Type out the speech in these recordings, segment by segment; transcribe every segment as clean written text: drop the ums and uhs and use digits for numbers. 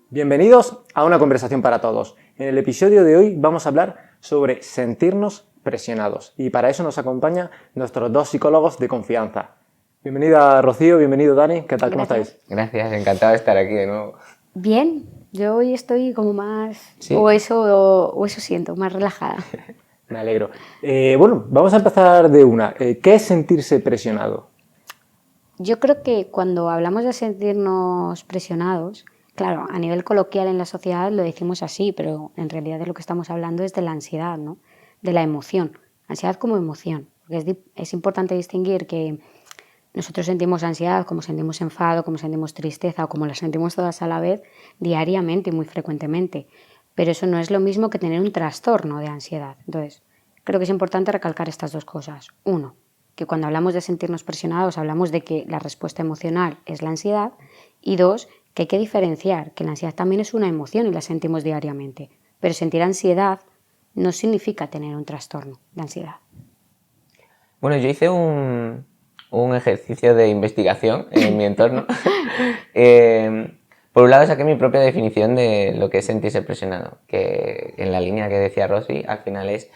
Bienvenidos a una conversación para todos. En el episodio de hoy vamos a hablar sobre sentirnos presionados y para eso nos acompañan nuestros dos psicólogos de confianza. Bienvenida Rocío, bienvenido Dani, ¿qué tal? ¿Cómo estáis? Gracias, encantado de estar aquí de nuevo. Bien, yo hoy estoy como más, ¿Sí? o eso siento, más relajada. Me alegro. Bueno, vamos a empezar de una. ¿Qué es sentirse presionado? Yo creo que cuando hablamos de sentirnos presionados, claro, a nivel coloquial en la sociedad lo decimos así, pero en realidad de lo que estamos hablando es de la ansiedad, ¿no? De la emoción, ansiedad como emoción. Porque es importante distinguir que nosotros sentimos ansiedad, como sentimos enfado, como sentimos tristeza o como las sentimos todas a la vez diariamente y muy frecuentemente. Pero eso no es lo mismo que tener un trastorno de ansiedad. Entonces, creo que es importante recalcar estas dos cosas. Uno, que cuando hablamos de sentirnos presionados hablamos de que la respuesta emocional es la ansiedad. Y dos, que hay que diferenciar que la ansiedad también es una emoción y la sentimos diariamente. Pero sentir ansiedad no significa tener un trastorno de ansiedad. Bueno, yo hice un ejercicio de investigación en mi entorno. Por un lado saqué mi propia definición de lo que es sentirse presionado, que en la línea que decía Rosy, al final es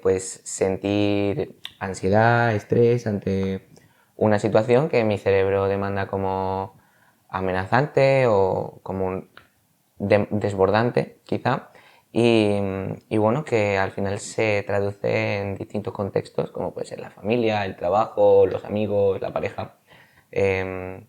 pues sentir ansiedad, estrés ante una situación que mi cerebro demanda como amenazante o como desbordante, quizá. Y bueno, que al final se traduce en distintos contextos, como puede ser la familia, el trabajo, los amigos, la pareja. Esa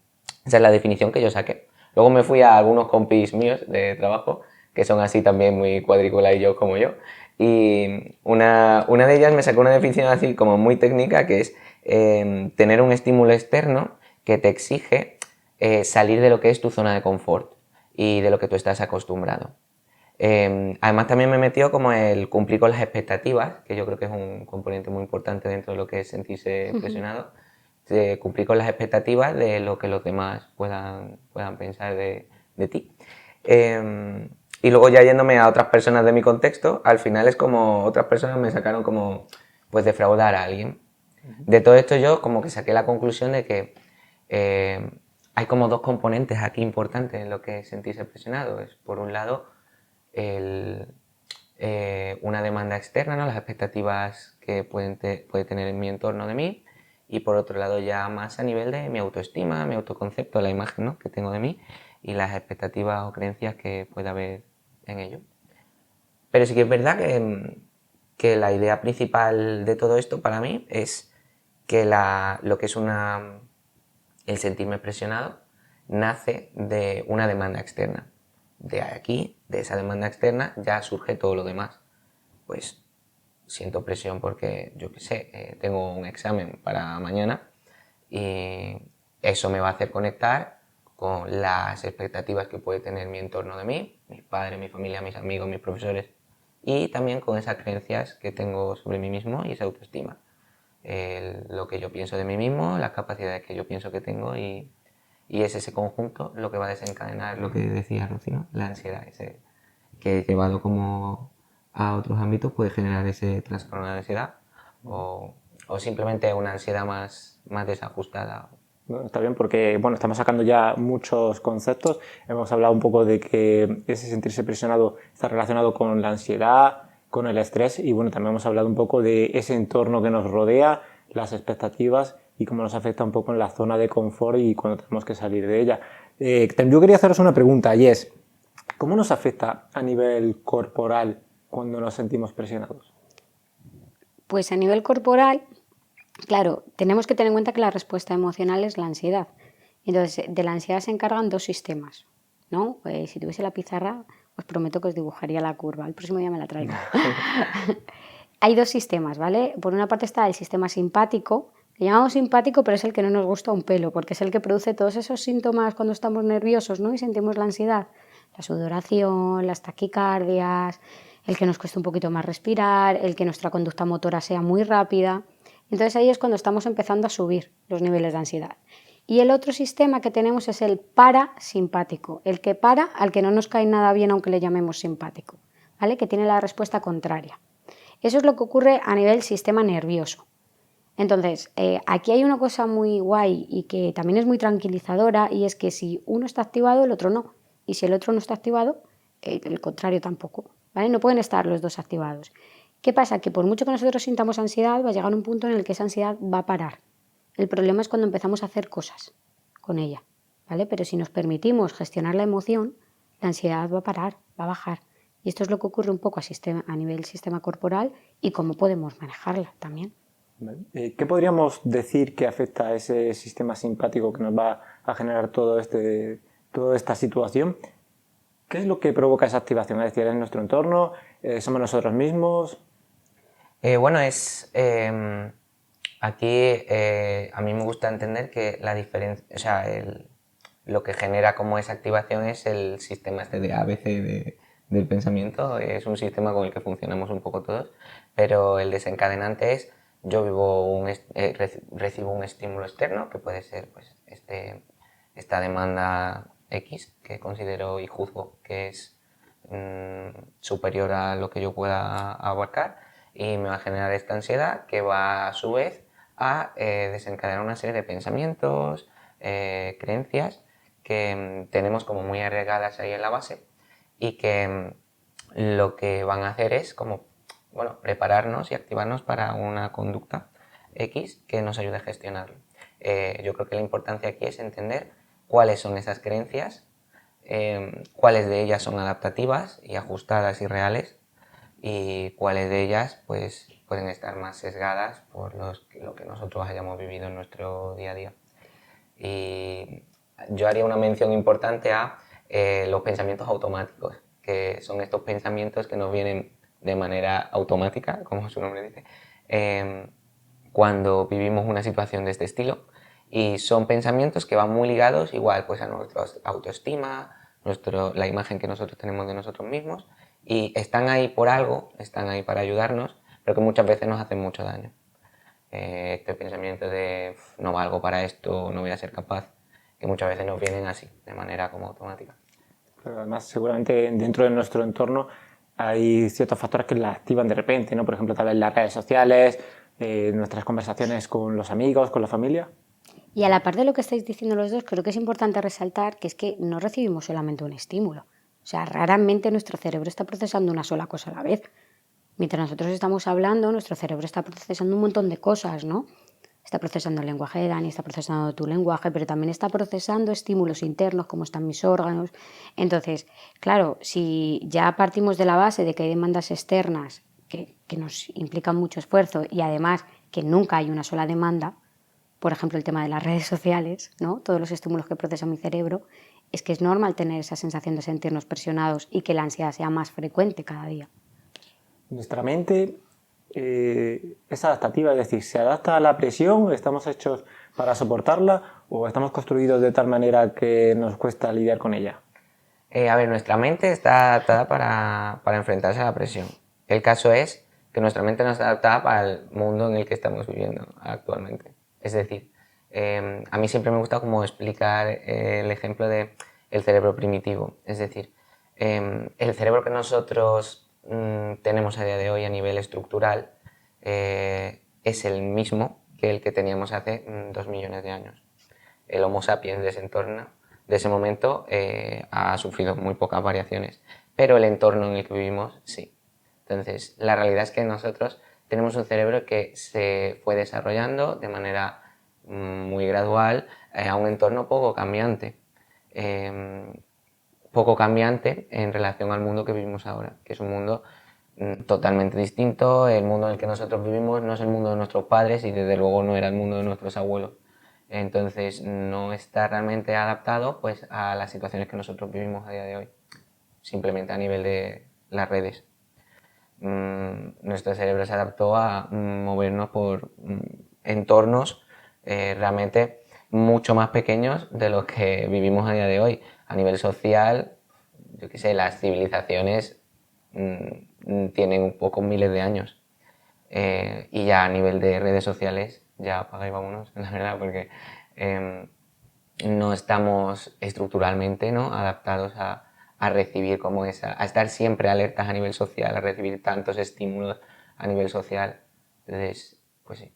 es la definición que yo saqué. Luego me fui a algunos compis míos de trabajo, que son así también muy cuadriculadillos como yo. Y una de ellas me sacó una definición así como muy técnica, que es tener un estímulo externo que te exige salir de lo que es tu zona de confort y de lo que tú estás acostumbrado. Además también me metió como el cumplir con las expectativas, que yo creo que es un componente muy importante dentro de lo que es sentirse presionado, de cumplir con las expectativas de lo que los demás puedan pensar de ti. Y luego ya yéndome a otras personas de mi contexto, al final es como otras personas me sacaron como pues defraudar a alguien. De todo esto yo como que saqué la conclusión de que hay como dos componentes aquí importantes en lo que es sentirse presionado. Es por un lado una demanda externa, ¿no? Las expectativas que puede tener en mi entorno de mí, y por otro lado ya más a nivel de mi autoestima, mi autoconcepto, la imagen, ¿no? que tengo de mí y las expectativas o creencias que pueda haber en ello. Pero sí que es verdad que la idea principal de todo esto para mí es que lo que es el sentirme presionado nace de una demanda externa. De aquí, de esa demanda externa, ya surge todo lo demás. Pues siento presión porque, yo qué sé, tengo un examen para mañana y eso me va a hacer conectar con las expectativas que puede tener mi entorno de mí, mis padres, mi familia, mis amigos, mis profesores, y también con esas creencias que tengo sobre mí mismo y esa autoestima. Lo que yo pienso de mí mismo, las capacidades que yo pienso que tengo y es ese conjunto lo que va a desencadenar lo que decía Rocío, ¿no? La ansiedad, que llevado como a otros ámbitos puede generar ese trastorno de ansiedad o simplemente una ansiedad más desajustada. Bueno, está bien porque bueno, estamos sacando ya muchos conceptos. Hemos hablado un poco de que ese sentirse presionado está relacionado con la ansiedad, con el estrés y bueno, también hemos hablado un poco de ese entorno que nos rodea, las expectativas y cómo nos afecta un poco en la zona de confort y cuando tenemos que salir de ella. Yo quería haceros una pregunta y es, ¿cómo nos afecta a nivel corporal cuando nos sentimos presionados? Pues a nivel corporal, claro, tenemos que tener en cuenta que la respuesta emocional es la ansiedad. Entonces, de la ansiedad se encargan dos sistemas, ¿no? Si tuviese la pizarra, os prometo que os dibujaría la curva. El próximo día me la traigo. Hay dos sistemas, ¿vale? Por una parte está el sistema simpático, le llamamos simpático, pero es el que no nos gusta un pelo, porque es el que produce todos esos síntomas cuando estamos nerviosos, ¿no? Y sentimos la ansiedad. La sudoración, las taquicardias, el que nos cueste un poquito más respirar, el que nuestra conducta motora sea muy rápida. Entonces ahí es cuando estamos empezando a subir los niveles de ansiedad. Y el otro sistema que tenemos es el parasimpático, el que al que no nos cae nada bien aunque le llamemos simpático, ¿vale? Que tiene la respuesta contraria. Eso es lo que ocurre a nivel sistema nervioso. Entonces, aquí hay una cosa muy guay y que también es muy tranquilizadora, y es que si uno está activado, el otro no. Y si el otro no está activado, el contrario tampoco, ¿vale? No pueden estar los dos activados. ¿Qué pasa? Que por mucho que nosotros sintamos ansiedad, va a llegar un punto en el que esa ansiedad va a parar. El problema es cuando empezamos a hacer cosas con ella, ¿vale? Pero si nos permitimos gestionar la emoción, la ansiedad va a parar, va a bajar. Y esto es lo que ocurre un poco a nivel sistema corporal y cómo podemos manejarla también. ¿Qué podríamos decir que afecta a ese sistema simpático que nos va a generar toda esta situación? ¿Qué es lo que provoca esa activación? Es decir, ¿es nuestro entorno? ¿Somos nosotros mismos? Bueno, aquí a mí me gusta entender que la diferencia, o sea, lo que genera como esa activación es el sistema este de ABC del pensamiento. Es un sistema con el que funcionamos un poco todos, pero el desencadenante es: yo recibo un estímulo externo, que puede ser pues, esta demanda X, que considero y juzgo que es superior a lo que yo pueda abarcar, y me va a generar esta ansiedad que va a su vez a desencadenar una serie de pensamientos, creencias que tenemos como muy agregadas ahí en la base, y que lo que van a hacer es como, bueno, prepararnos y activarnos para una conducta X que nos ayude a gestionarlo. Yo creo que la importancia aquí es entender cuáles son esas creencias, cuáles de ellas son adaptativas y ajustadas y reales, y cuáles de ellas pues, pueden estar más sesgadas por lo que nosotros hayamos vivido en nuestro día a día. Y yo haría una mención importante a los pensamientos automáticos, que son estos pensamientos que nos vienen de manera automática, como su nombre dice, cuando vivimos una situación de este estilo, y son pensamientos que van muy ligados igual pues a nuestra autoestima, la imagen que nosotros tenemos de nosotros mismos, y están ahí por algo, están ahí para ayudarnos, pero que muchas veces nos hacen mucho daño. Este pensamiento de no valgo para esto, no voy a ser capaz, que muchas veces nos vienen así, de manera como automática. Pero además, seguramente dentro de nuestro entorno hay ciertos factores que la activan de repente, ¿no? Por ejemplo, tal vez las redes sociales, nuestras conversaciones con los amigos, con la familia. Y a la par de lo que estáis diciendo los dos, creo que es importante resaltar que es que no recibimos solamente un estímulo. O sea, raramente nuestro cerebro está procesando una sola cosa a la vez. Mientras nosotros estamos hablando, nuestro cerebro está procesando un montón de cosas, ¿no? Está procesando el lenguaje de Dani, está procesando tu lenguaje, pero también está procesando estímulos internos, como están mis órganos. Entonces, claro, si ya partimos de la base de que hay demandas externas que nos implican mucho esfuerzo, y además que nunca hay una sola demanda, por ejemplo, el tema de las redes sociales, ¿no? Todos los estímulos que procesa mi cerebro, es que es normal tener esa sensación de sentirnos presionados y que la ansiedad sea más frecuente cada día. Nuestra mente es adaptativa, es decir, se adapta a la presión, estamos hechos para soportarla o estamos construidos de tal manera que nos cuesta lidiar con ella. A ver, nuestra mente está adaptada para enfrentarse a la presión. El caso es que nuestra mente no está adaptada para el mundo en el que estamos viviendo actualmente. Es decir, a mí siempre me gusta como explicar el ejemplo de el cerebro primitivo. Es decir, el cerebro que nosotros tenemos a día de hoy a nivel estructural es el mismo que el que teníamos hace 2 millones de años. El Homo sapiens de ese entorno, de ese momento, ha sufrido muy pocas variaciones, pero el entorno en el que vivimos sí. Entonces, la realidad es que nosotros tenemos un cerebro que se fue desarrollando de manera muy gradual a un entorno poco cambiante. Poco cambiante en relación al mundo que vivimos ahora, que es un mundo totalmente distinto. El mundo en el que nosotros vivimos no es el mundo de nuestros padres y desde luego no era el mundo de nuestros abuelos. Entonces no está realmente adaptado pues, a las situaciones que nosotros vivimos a día de hoy, simplemente a nivel de las redes. Nuestro cerebro se adaptó a movernos por entornos realmente mucho más pequeños de los que vivimos a día de hoy. A nivel social, yo qué sé, las civilizaciones tienen pocos miles de años. Y ya a nivel de redes sociales, ya apaga y vámonos, la verdad, porque no estamos estructuralmente, ¿no?, adaptados a recibir como a estar siempre alertas a nivel social, a recibir tantos estímulos, a nivel social. Entonces, pues sí.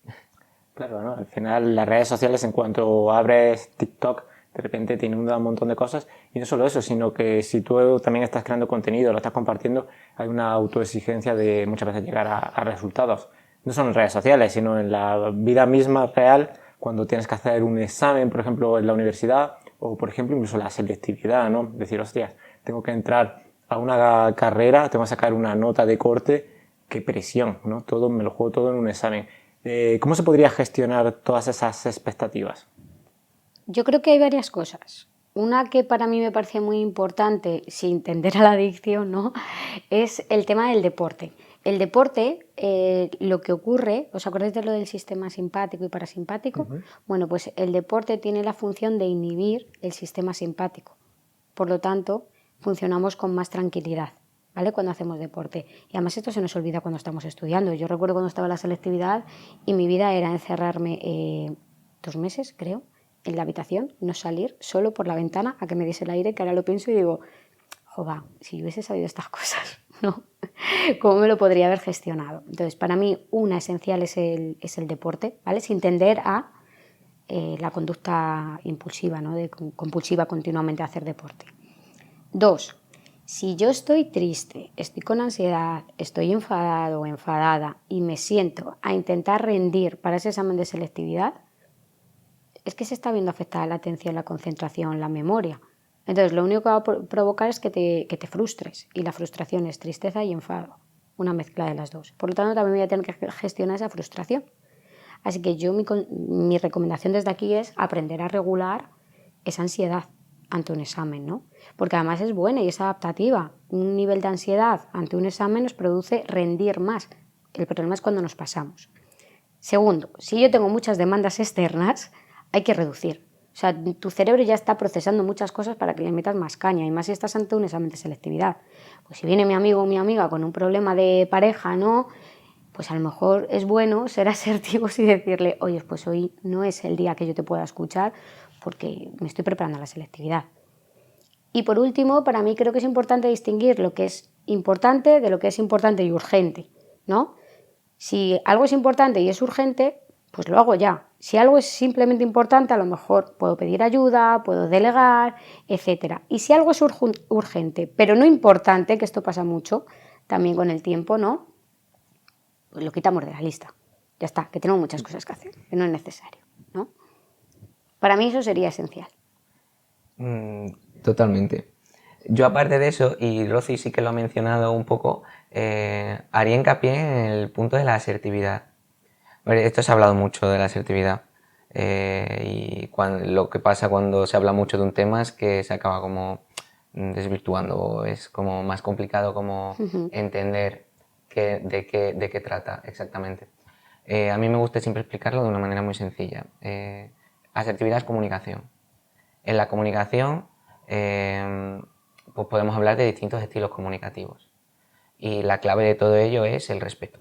Claro, ¿no? Al final las redes sociales, en cuanto abres TikTok, de repente tienen un montón de cosas, y no solo eso, sino que si tú también estás creando contenido, lo estás compartiendo, hay una autoexigencia de muchas veces llegar a resultados. No solo en redes sociales, sino en la vida misma real, cuando tienes que hacer un examen, por ejemplo, en la universidad, o por ejemplo incluso la selectividad, ¿no? Decir, hostias, tengo que entrar a una carrera, tengo que sacar una nota de corte, qué presión, ¿no? Todo, me lo juego todo en un examen. ¿Cómo se podría gestionar todas esas expectativas? Yo creo que hay varias cosas. Una que para mí me parecía muy importante, sin tender a la adicción, ¿no? Es el tema del deporte. El deporte, lo que ocurre, ¿os acordáis de lo del sistema simpático y parasimpático? Bueno, pues el deporte tiene la función de inhibir el sistema simpático. Por lo tanto, funcionamos con más tranquilidad, ¿vale? Cuando hacemos deporte. Y además esto se nos olvida cuando estamos estudiando. Yo recuerdo cuando estaba en la selectividad y mi vida era encerrarme 2 meses, creo, en la habitación, no salir, solo por la ventana a que me diese el aire, que ahora lo pienso y digo, joder, si yo hubiese sabido estas cosas, ¿no? ¿Cómo me lo podría haber gestionado? Entonces, para mí, una esencial es el deporte, ¿vale? Sin tender a la conducta impulsiva, ¿no? De compulsiva continuamente a hacer deporte. 2. Si yo estoy triste, estoy con ansiedad, estoy enfadado o enfadada y me siento a intentar rendir para ese examen de selectividad, es que se está viendo afectada la atención, la concentración, la memoria. Entonces, lo único que va a provocar es que te frustres. Y la frustración es tristeza y enfado. Una mezcla de las dos. Por lo tanto, también voy a tener que gestionar esa frustración. Así que mi recomendación desde aquí es aprender a regular esa ansiedad ante un examen, ¿no? Porque además es buena y es adaptativa. Un nivel de ansiedad ante un examen nos produce rendir más. El problema es cuando nos pasamos. Segundo, si yo tengo muchas demandas externas, hay que reducir. O sea, tu cerebro ya está procesando muchas cosas para que le metas más caña, y más si estás ante un examen de selectividad. Pues si viene mi amigo o mi amiga con un problema de pareja, ¿no? Pues a lo mejor es bueno ser asertivos y decirle, oye, pues hoy no es el día que yo te pueda escuchar porque me estoy preparando a la selectividad. Y por último, para mí creo que es importante distinguir lo que es importante de lo que es importante y urgente, ¿no? Si algo es importante y es urgente, pues lo hago ya. Si algo es simplemente importante, a lo mejor puedo pedir ayuda, puedo delegar, etc. Y si algo es urgente, pero no importante, que esto pasa mucho también con el tiempo, ¿no? Pues lo quitamos de la lista. Ya está, que tenemos muchas cosas que hacer, que no es necesario, ¿no? Para mí eso sería esencial. Totalmente. Yo aparte de eso, y Rosy sí que lo ha mencionado un poco, haría hincapié en el punto de la asertividad. Esto se ha hablado mucho de la asertividad y lo que pasa cuando se habla mucho de un tema es que se acaba como desvirtuando, es como más complicado como entender de qué trata exactamente. A mí me gusta siempre explicarlo de una manera muy sencilla. Asertividad es comunicación. En la comunicación pues podemos hablar de distintos estilos comunicativos y la clave de todo ello es el respeto.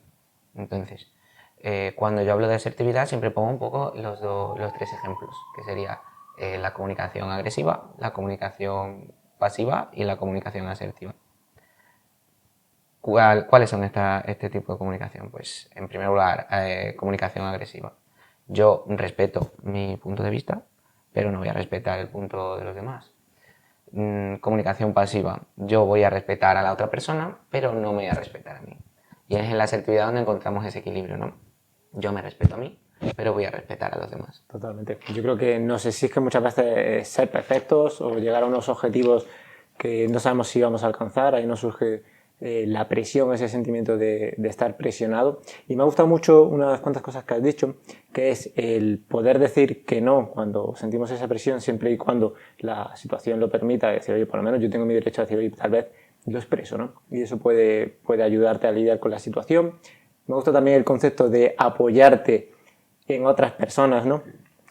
Entonces, cuando yo hablo de asertividad siempre pongo un poco los 3 ejemplos, que sería la comunicación agresiva, la comunicación pasiva y la comunicación asertiva. ¿Cuáles son este tipo de comunicación? Pues en primer lugar, comunicación agresiva. Yo respeto mi punto de vista, pero no voy a respetar el punto de los demás. Comunicación pasiva. Yo voy a respetar a la otra persona, pero no me voy a respetar a mí. Y es en la asertividad donde encontramos ese equilibrio, ¿no? Yo me respeto a mí, pero voy a respetar a los demás. Totalmente. Yo creo que nos exige muchas veces ser perfectos o llegar a unos objetivos que no sabemos si vamos a alcanzar. Ahí nos surge la presión, ese sentimiento de estar presionado. Y me ha gustado mucho unas cuantas cosas que has dicho, que es el poder decir que no cuando sentimos esa presión, siempre y cuando la situación lo permita, decir, oye, por lo menos yo tengo mi derecho a decir, oye, tal vez lo expreso, ¿no? Y eso puede ayudarte a lidiar con la situación. Me gusta también el concepto de apoyarte en otras personas, ¿no?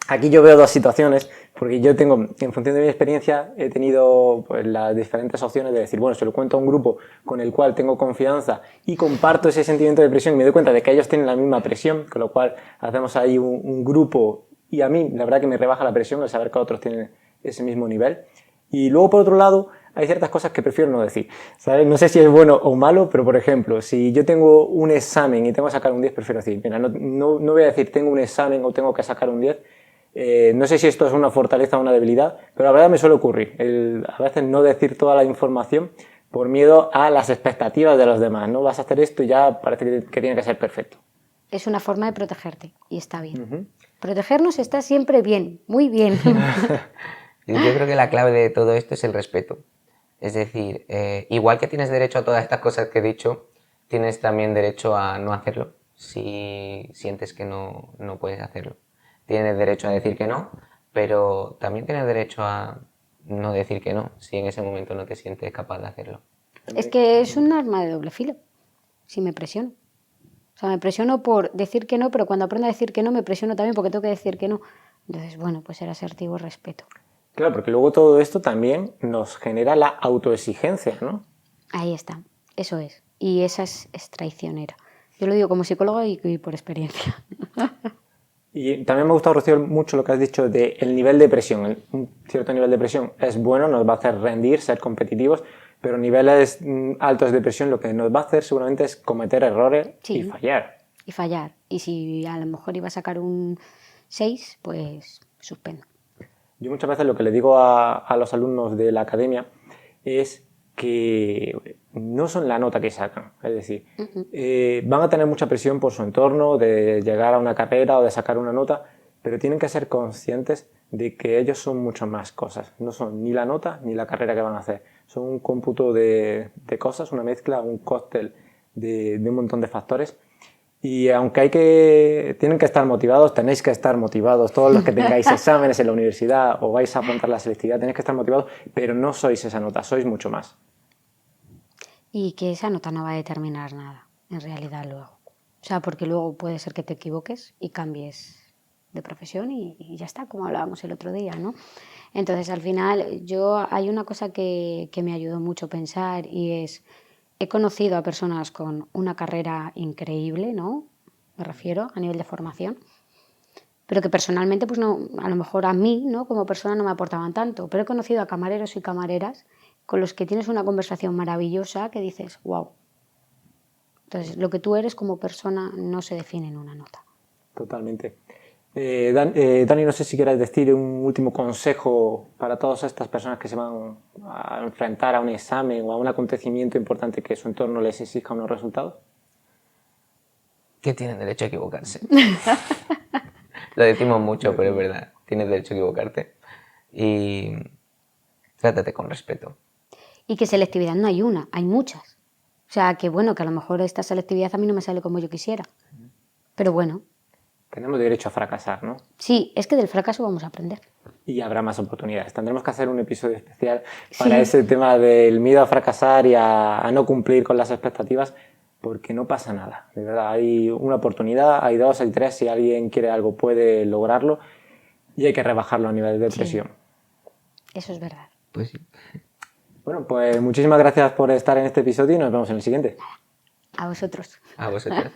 Aquí yo veo 2 situaciones, porque yo tengo, en función de mi experiencia, he tenido pues, las diferentes opciones de decir, bueno, se lo cuento a un grupo con el cual tengo confianza y comparto ese sentimiento de presión y me doy cuenta de que ellos tienen la misma presión, con lo cual hacemos ahí un grupo y a mí la verdad que me rebaja la presión el saber que otros tienen ese mismo nivel. Y luego, por otro lado, hay ciertas cosas que prefiero no decir, ¿sabes? No sé si es bueno o malo, pero por ejemplo, si yo tengo un examen y tengo que sacar un 10, prefiero decir, mira, no voy a decir tengo un examen o tengo que sacar un 10. No sé si esto es una fortaleza o una debilidad, pero la verdad me suele ocurrir a veces no decir toda la información por miedo a las expectativas de los demás, ¿no? Vas a hacer esto y ya parece que tiene que ser perfecto. Es una forma de protegerte y está bien. Protegernos está siempre bien, muy bien. Yo creo que la clave de todo esto es el respeto. Es decir, igual que tienes derecho a todas estas cosas que he dicho, tienes también derecho a no hacerlo si sientes que no puedes hacerlo. Tienes derecho a decir que no, pero también tienes derecho a no decir que no si en ese momento no te sientes capaz de hacerlo. Es que es un arma de doble filo, si me presiono. O sea, me presiono por decir que no, pero cuando aprendo a decir que no, me presiono también porque tengo que decir que no. Entonces, bueno, pues ser asertivo, respeto. Claro, porque luego todo esto también nos genera la autoexigencia, ¿no? Ahí está, eso es. Y esa es traicionera. Yo lo digo como psicóloga y por experiencia. Y también me ha gustado, Rocío, mucho lo que has dicho del nivel de presión. Un cierto nivel de presión es bueno, nos va a hacer rendir, ser competitivos, pero niveles altos de presión lo que nos va a hacer seguramente es cometer errores y fallar. Y fallar. Y si a lo mejor iba a sacar un 6, pues suspendo. Yo muchas veces lo que le digo a los alumnos de la academia es que no son la nota que sacan, es decir, van a tener mucha presión por su entorno de llegar a una carrera o de sacar una nota, pero tienen que ser conscientes de que ellos son mucho más cosas, no son ni la nota ni la carrera que van a hacer, son un cómputo de cosas, una mezcla, un cóctel de un montón de factores. Y aunque tienen que estar motivados, tenéis que estar motivados, todos los que tengáis exámenes en la universidad o vais a apuntar la selectividad, tenéis que estar motivados, pero no sois esa nota, sois mucho más. Y que esa nota no va a determinar nada, en realidad luego. O sea, porque luego puede ser que te equivoques y cambies de profesión y ya está, como hablábamos el otro día, ¿no? Entonces, al final, hay una cosa que me ayudó mucho a pensar y es... He conocido a personas con una carrera increíble, ¿no? Me refiero a nivel de formación, pero que personalmente, pues no, a lo mejor a mí, ¿no? Como persona no me aportaban tanto, pero he conocido a camareros y camareras con los que tienes una conversación maravillosa que dices, wow. Entonces, lo que tú eres como persona no se define en una nota. Totalmente. Dani, no sé si quieres decir un último consejo para todas estas personas que se van a enfrentar a un examen o a un acontecimiento importante que su entorno les exija unos resultados. Que tienen derecho a equivocarse. Lo decimos mucho, pero es verdad. Tienes derecho a equivocarte. Y trátate con respeto. Y que selectividad no hay una, hay muchas. O sea, que bueno, que a lo mejor esta selectividad a mí no me sale como yo quisiera. Pero bueno. Tenemos derecho a fracasar, ¿no? Sí, es que del fracaso vamos a aprender. Y habrá más oportunidades. Tendremos que hacer un episodio especial para ese tema del miedo a fracasar y a no cumplir con las expectativas, porque no pasa nada. De verdad, hay una oportunidad, hay dos, hay tres. Si alguien quiere algo, puede lograrlo y hay que rebajarlo a nivel de presión. Eso es verdad. Pues sí. Bueno, pues muchísimas gracias por estar en este episodio y nos vemos en el siguiente. A vosotros. A vosotros.